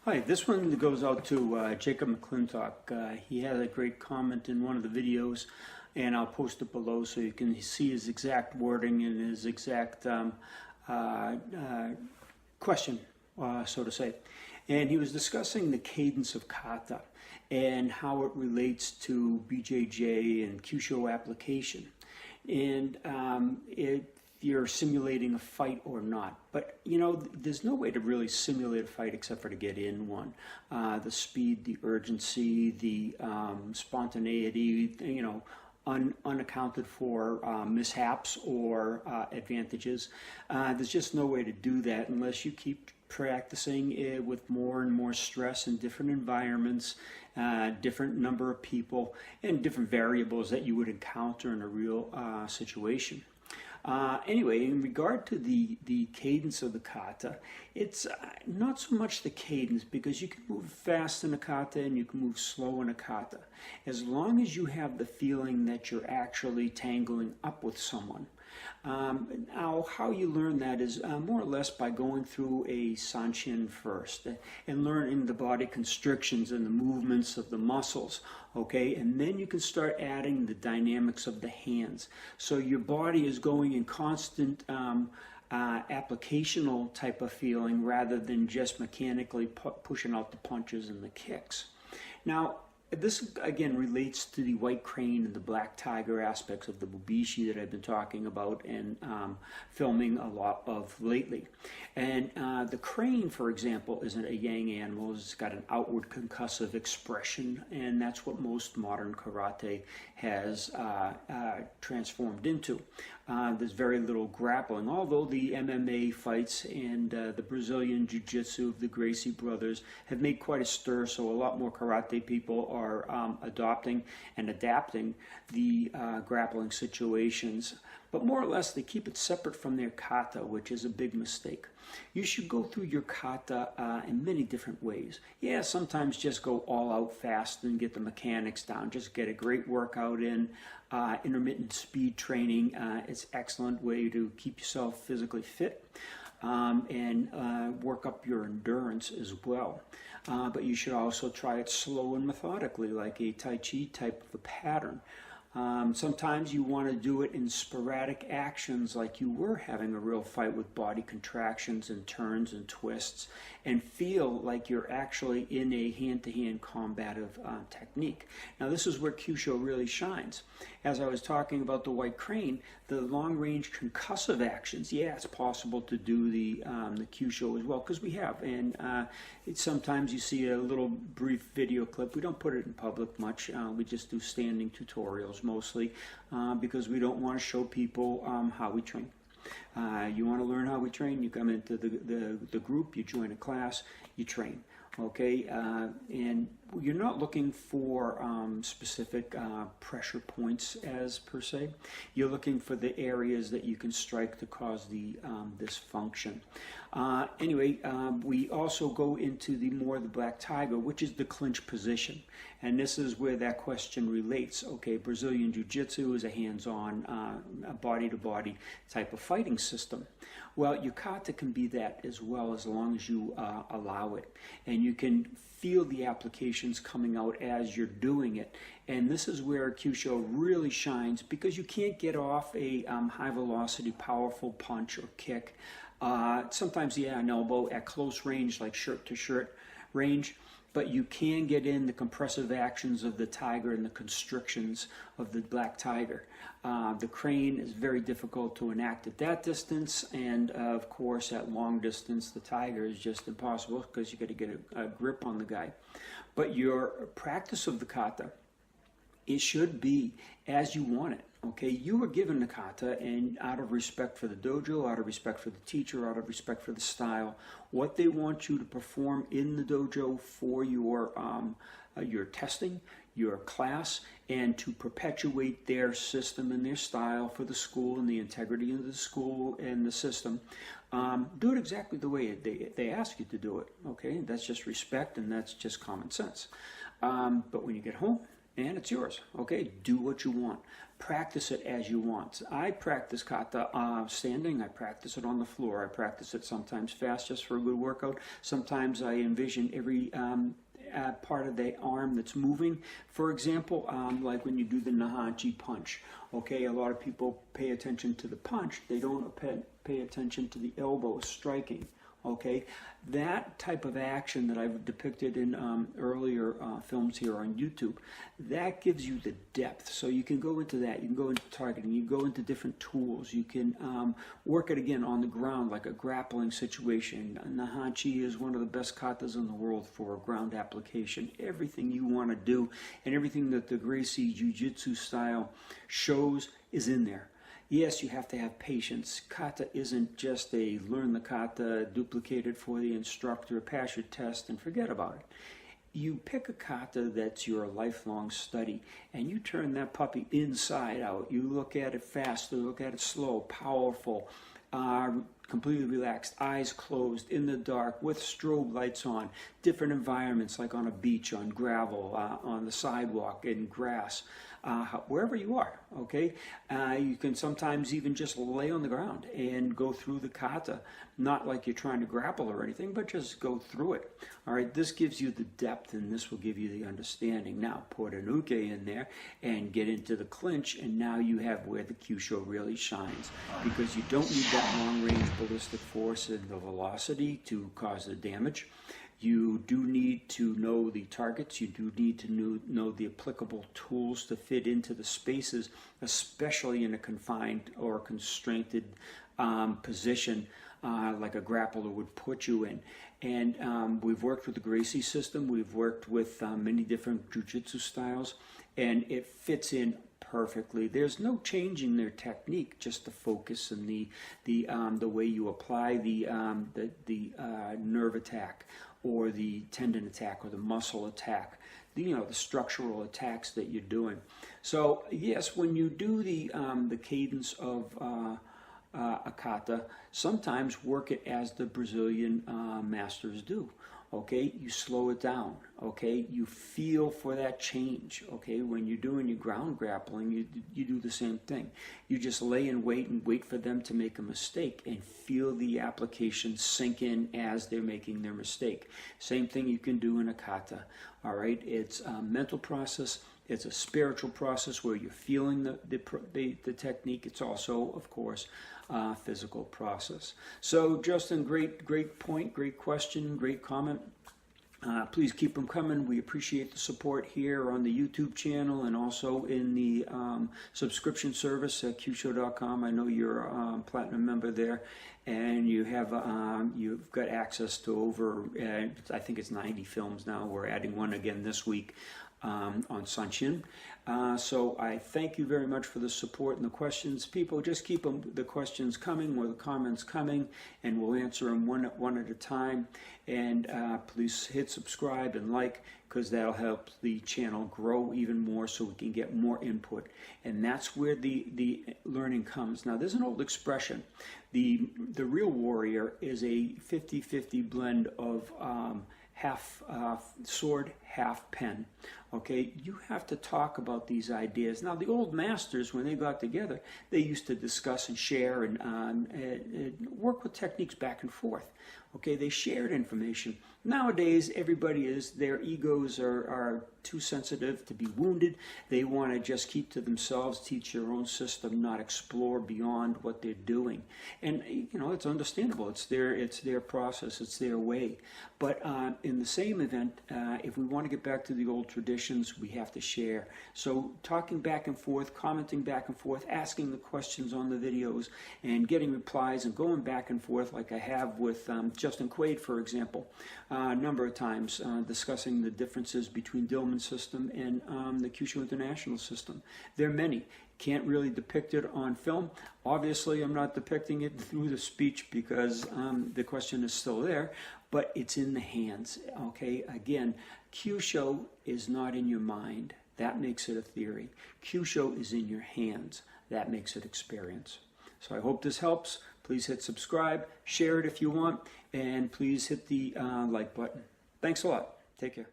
Hi, this one goes out to Jacob Mcclintock. He had a great comment in one of the videos, and I'll post it below so you can see his exact wording and his exact question, so to say. And he was discussing the cadence of kata and how it relates to BJJ and Kyusho application. And you're simulating a fight or not. But, you know, there's no way to really simulate a fight except for to get in one. The speed, the urgency, the spontaneity, you know, unaccounted for mishaps or advantages. There's just no way to do that unless you keep practicing with more and more stress in different environments, different number of people, and different variables that you would encounter in a real situation. Anyway, in regard to the cadence of the kata, it's not so much the cadence, because you can move fast in a kata and you can move slow in a kata, as long as you have the feeling that you're actually tangling up with someone. Now, how you learn that is more or less by going through a sanshin first and learning the body constrictions and the movements of the muscles, okay? And then you can start adding the dynamics of the hands. So your body is going in constant applicational type of feeling rather than just mechanically pushing out the punches and the kicks. Now, this again relates to the white crane and the black tiger aspects of the bubishi that I've been talking about and filming a lot of lately. And the crane, for example, is a yang animal. It's got an outward concussive expression, and that's what most modern karate has transformed into. There's very little grappling, although the MMA fights and the Brazilian Jiu-Jitsu of the Gracie brothers have made quite a stir, so a lot more karate people are adopting and adapting the grappling situations. But more or less, they keep it separate from their kata, which is a big mistake. You should go through your kata in many different ways. Yeah, sometimes just go all out fast and get the mechanics down. Just get a great workout in. Intermittent speed training is an excellent way to keep yourself physically fit and work up your endurance as well. But you should also try it slow and methodically, like a Tai Chi type of a pattern. Sometimes you want to do it in sporadic actions, like you were having a real fight with body contractions and turns and twists, and feel like you're actually in a hand-to-hand combative technique. Now, this is where Kyusho really shines. As I was talking about the white crane, the long-range concussive actions, yeah, it's possible to do the Kyusho as well, because we have. And sometimes you see a little brief video clip. We don't put it in public much. We just do standing tutorials mostly because we don't want to show people how we train. You want to learn how we train, you come into the group, you join a class, you train. Okay, and you're not looking for specific pressure points as per se. You're looking for the areas that you can strike to cause the dysfunction. Anyway, we also go into the black tiger, which is the clinch position. And this is where that question relates. Okay, Brazilian Jiu-Jitsu is a hands-on, body-to-body type of fighting system. Well, your kata can be that as well, as long as you allow it. And you can feel the applications coming out as you're doing it. And this is where Kyusho really shines, because you can't get off a high-velocity, powerful punch or kick. Sometimes, yeah, an elbow at close range, like shirt-to-shirt range. But you can get in the compressive actions of the tiger and the constrictions of the black tiger. The crane is very difficult to enact at that distance, and of course at long distance the tiger is just impossible, because you got to get a grip on the guy. But your practice of the kata, it should be as you want it. Okay, you were given the kata, and out of respect for the dojo, out of respect for the teacher, out of respect for the style, what they want you to perform in the dojo for your testing, your class, and to perpetuate their system and their style for the school and the integrity of the school and the system. Do it exactly the way they ask you to do it. Okay, that's just respect, and that's just common sense. But when you get home, and it's yours. Okay, do what you want. Practice it as you want. I practice kata standing. I practice it on the floor. I practice it sometimes fast just for a good workout. Sometimes I envision every part of the arm that's moving. For example, like when you do the nahanchi punch. Okay, a lot of people pay attention to the punch. They don't pay attention to the elbow striking. Okay, that type of action that I've depicted in earlier films here on YouTube, that gives you the depth. So you can go into that, you can go into targeting, you go into different tools, you can work it again on the ground like a grappling situation. Nahanchi is one of the best katas in the world for ground application. Everything you want to do and everything that the Gracie Jiu-Jitsu style shows is in there. Yes, you have to have patience. Kata isn't just a learn the kata, duplicate it for the instructor, pass your test, and forget about it. You pick a kata that's your lifelong study, and you turn that puppy inside out. You look at it fast, you look at it slow, powerful, completely relaxed, eyes closed, in the dark, with strobe lights on, different environments like on a beach, on gravel, on the sidewalk, in grass. Wherever you are, okay? You can sometimes even just lay on the ground and go through the kata, not like you're trying to grapple or anything, but just go through it. All right, this gives you the depth and this will give you the understanding. Now, put an uke in there and get into the clinch, and now you have where the Kyusho really shines, because you don't need that long-range ballistic force and the velocity to cause the damage. You do need to know the targets. You do need to know the applicable tools to fit into the spaces, especially in a confined or constrained position like a grappler would put you in. And we've worked with the Gracie system. We've worked with many different jiu-jitsu styles, and it fits in perfectly. There's no changing their technique, just the focus and the way you apply the nerve attack, or the tendon attack, or the muscle attack, the structural attacks that you're doing. So yes, when you do the cadence of a kata, sometimes work it as the Brazilian masters do. Okay, you slow it down. Okay, you feel for that change. Okay, when you're doing your ground grappling, you do the same thing. You just lay in wait and wait for them to make a mistake and feel the application sink in as they're making their mistake. Same thing you can do in a kata. All right, it's a mental process. It's a spiritual process where you're feeling the technique. It's also, of course, a physical process. So, Justin, great point, great question, great comment. Please keep them coming. We appreciate the support here on the YouTube channel and also in the subscription service at Kyusho.com. I know you're a platinum member there, and you have you've got access to over I think it's 90 films now. We're adding one again this week on Sanshin. So I thank you very much for the support and the questions. People, just keep the questions coming or the comments coming, and we'll answer them one at a time. And please hit subscribe and like, because that'll help the channel grow even more so we can get more input. And that's where the learning comes. Now, there's an old expression. The real warrior is a 50-50 blend of half sword, half pen. Okay, you have to talk about these ideas. Now, the old masters, when they got together, they used to discuss and share and work with techniques back and forth. Okay, they shared information. Nowadays, their egos are too sensitive to be wounded. They want to just keep to themselves, teach their own system, not explore beyond what they're doing. And it's understandable. It's their process. It's their way. But in the same event, if we want to get back to the old traditions, we have to share. So talking back and forth, commenting back and forth, asking the questions on the videos, and getting replies, and going back and forth like I have with Justin Quaid, for example, a number of times, discussing the differences between Dillman's system and the Kyusho International system. There are many. Can't really depict it on film. Obviously, I'm not depicting it through the speech because the question is still there, but it's in the hands. Okay, again, Kyusho is not in your mind. That makes it a theory. Kyusho is in your hands. That makes it experience. So I hope this helps. Please hit subscribe, share it if you want, and please hit the like button. Thanks a lot. Take care.